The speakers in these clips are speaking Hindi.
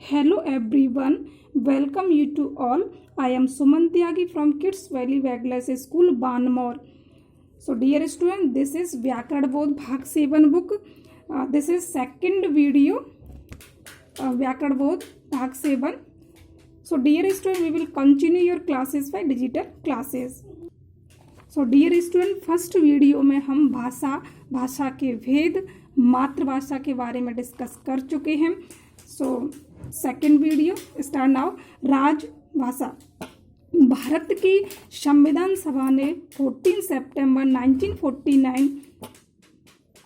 Hello everyone, welcome you to all. I am Suman Tyagi from Kids Valley Waglass School, Banmore. So dear student, this is Vyakaran Bodh Bhag 7 book. This is second video, Vyakaran Bodh Bhag 7. So dear student, we will continue your classes by digital classes. So dear student, first video में हम भाषा के भेद, मातृभाषा के बारे में डिस्कस कर चुके हैं. So second video start now. राजभाषा. भारत की संविधान सभा ने 14 सितंबर 1949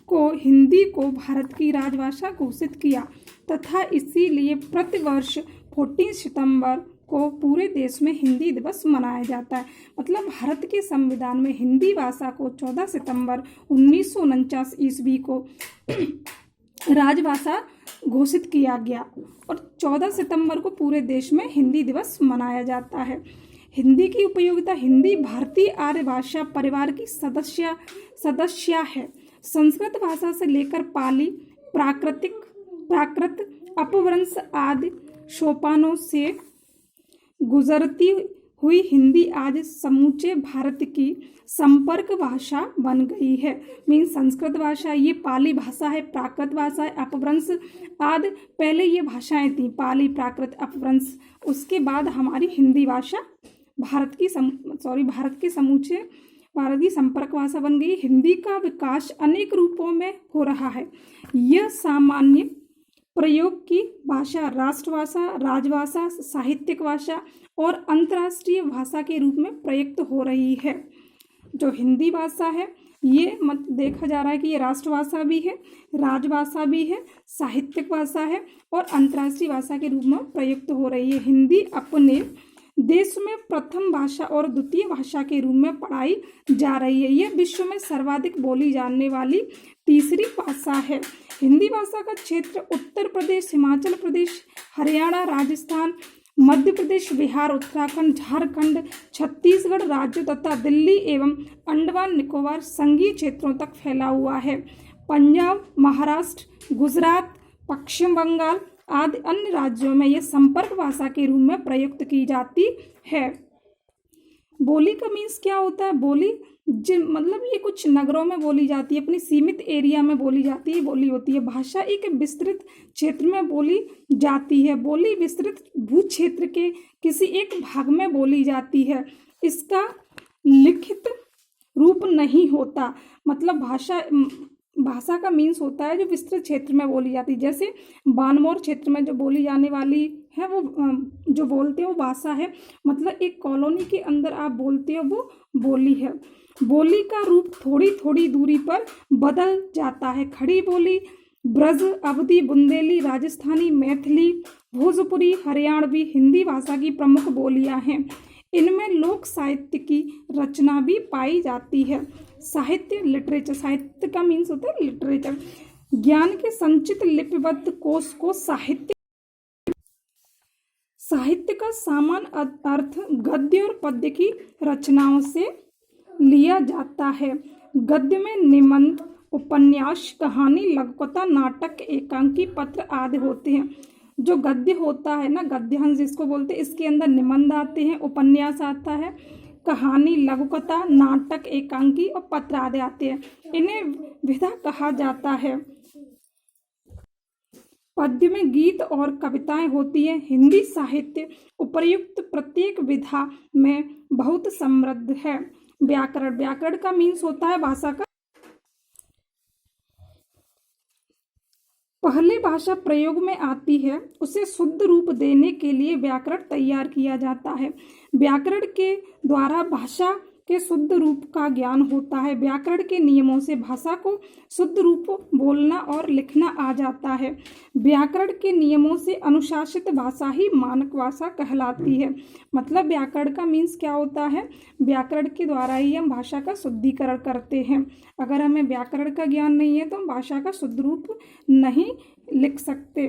को हिंदी को भारत की राजभाषा घोषित किया तथा इसीलिए प्रतिवर्ष 14 सितंबर को पूरे देश में हिंदी दिवस मनाया जाता है. मतलब भारत के संविधान में हिंदी भाषा को 14 सितंबर 1949 ईस्वी को राजभाषा घोषित किया गया और 14 सितंबर को पूरे देश में हिंदी दिवस मनाया जाता है. हिंदी की उपयोगिता. हिंदी भारतीय आर्य भाषा परिवार की सदस्य है. संस्कृत भाषा से लेकर पाली, प्राकृत, अपभ्रंश आदि सोपानों से गुजरती हुई हिंदी आज समूचे भारत की संपर्क भाषा बन गई है. मीन संस्कृत भाषा, ये पाली भाषा है, प्राकृत भाषा है, अपभ्रंश आदि पहले ये भाषाएं थी, पाली, प्राकृत, अपभ्रंश. उसके बाद हमारी हिंदी भाषा भारत की संपर्क भाषा बन गई. हिंदी का विकास अनेक रूपों में हो रहा है. यह सामान्य प्रयोग की भाषा, राष्ट्रभाषा, राजभाषा, साहित्यिक भाषा और अंतर्राष्ट्रीय भाषा के रूप में प्रयुक्त हो रही है. जो हिंदी भाषा है ये देखा जा रहा है कि ये राष्ट्रभाषा भी है, राजभाषा भी है, साहित्यिक भाषा है और अंतर्राष्ट्रीय भाषा के रूप में प्रयुक्त हो रही है. हिंदी अपने देश में प्रथम भाषा और द्वितीय भाषा के रूप में पढ़ाई जा रही है. यह विश्व में सर्वाधिक बोली जाने वाली तीसरी भाषा है. हिंदी भाषा का क्षेत्र उत्तर प्रदेश, हिमाचल प्रदेश, हरियाणा, राजस्थान, मध्य प्रदेश, बिहार, उत्तराखंड, झारखंड, छत्तीसगढ़ राज्यों तथा दिल्ली एवं अंडमान निकोबार संघीय क्षेत्रों तक फैला हुआ है. पंजाब, महाराष्ट्र, गुजरात, पश्चिम बंगाल आदि अन्य राज्यों में यह संपर्क भाषा के रूप में प्रयुक्त की जाती है. बोली का मीन्स क्या होता है? बोली मतलब ये कुछ नगरों में बोली जाती है, अपनी सीमित एरिया में बोली जाती है, बोली होती है. भाषा एक विस्तृत क्षेत्र में बोली जाती है. बोली विस्तृत भू क्षेत्र के किसी एक भाग में बोली जाती है. इसका लिखित रूप नहीं होता. मतलब भाषा का मीन्स होता है जो विस्तृत क्षेत्र में बोली जाती है. जैसे बानमोर क्षेत्र में जो बोली जाने वाली है वो जो बोलते हो वो भाषा है. मतलब एक कॉलोनी के अंदर आप बोलते हो वो बोली है. बोली का रूप थोड़ी थोड़ी दूरी पर बदल जाता है. खड़ी बोली, ब्रज, अवधी, बुंदेली, राजस्थानी, मैथिली, भोजपुरी, हरियाणवी हिंदी भाषा की प्रमुख बोलियां हैं. इनमें लोक साहित्य की रचना भी पाई जाती है. साहित्य, लिटरेचर. साहित्य का मीन्स होता है लिटरेचर. ज्ञान के संचित लिपिबद्ध कोश को साहित्य का सामान्य अर्थ गद्य और पद्य की रचनाओं से लिया जाता है. गद्य में निबंध, उपन्यास, कहानी, लघुकथा, नाटक, एकांकी, पत्र आदि होते हैं. जो गद्य होता है ना, गद्यांश जिसको बोलते हैं, इसके अंदर निबंध आते हैं, उपन्यास आता है, कहानी, लघुकथा, नाटक, एकांकी और पत्र आदि आते हैं. इन्हें विधा कहा जाता है. पद्य में गीत और कविताएं होती हैं. हिंदी साहित्य उपर्युक्त प्रत्येक विधा में बहुत समृद्ध है. व्याकरण. व्याकरण का मीन्स होता है भाषा का पहले भाषा प्रयोग में आती है उसे शुद्ध रूप देने के लिए व्याकरण तैयार किया जाता है. व्याकरण के द्वारा भाषा के शुद्ध रूप का ज्ञान होता है. व्याकरण के नियमों से भाषा को शुद्ध रूप बोलना और लिखना आ जाता है. व्याकरण के नियमों से अनुशासित भाषा ही मानक भाषा कहलाती है. मतलब व्याकरण का मीन्स क्या होता है? व्याकरण के द्वारा ही हम भाषा का शुद्धिकरण करते हैं. अगर हमें व्याकरण का ज्ञान नहीं है तो हम भाषा का शुद्ध रूप नहीं लिख सकते.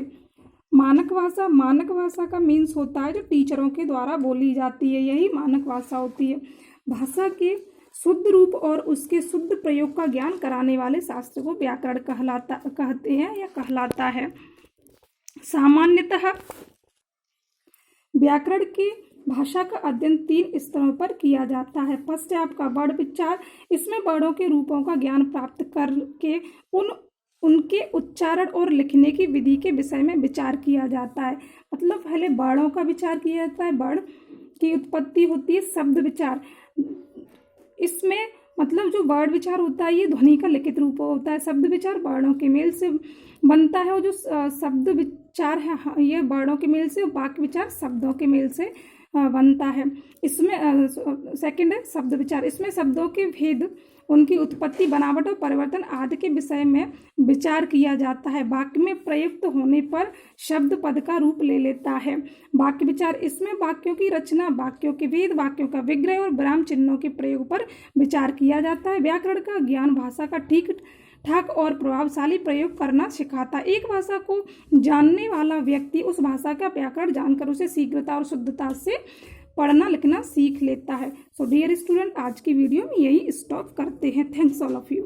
मानक भाषा का मीन्स होता है जो टीचरों के द्वारा बोली जाती है, यही मानक भाषा होती है. भाषा के शुद्ध रूप और उसके शुद्ध प्रयोग का ज्ञान कराने वाले शास्त्र को व्याकरण कहते हैं या कहलाता है. सामान्यतः व्याकरण के भाषा का अध्ययन 3 स्तरों पर किया जाता है। फर्स्ट है आपका वर्ण विचार, इसमें वर्णों के रूपों का ज्ञान प्राप्त करके उनके उच्चारण और लिखने की विधि के विषय में विचार किया जाता है। मतलब पहले वर्णों का विचार किया जाता है, वर्ण की उत्पत्ति होती है शब्द विचार। इसमें मतलब जो वर्ण विचार होता है ये ध्वनि का लिखित रूप होता है, शब्द विचार वर्णों के मेल से बनता है, और जो शब्द विचार है ये वर्णों के मेल से, वाक्य विचार शब्दों के मेल से बनता है। इसमें सेकंड है शब्द विचार, इसमें शब्दों के भेद, उनकी उत्पत्ति, बनावट और परिवर्तन आदि के विषय में विचार किया जाता है। वाक्य में प्रयुक्त होने पर शब्द पद का रूप ले लेता है। वाक्य विचार, इसमें वाक्यों की रचना, वाक्यों के भेद, वाक्यों का विग्रह और विराम चिन्हों के प्रयोग पर विचार किया जाता है। व्याकरण का ज्ञान भाषा का ठीक ठाक और प्रभावशाली प्रयोग करना सिखाता है। एक भाषा को जानने वाला व्यक्ति उस भाषा का व्याकरण जानकर उसे शीघ्रता और शुद्धता से पढ़ना लिखना सीख लेता है। सो डियर स्टूडेंट, आज की वीडियो में यही स्टॉप करते हैं। Thanks all of you.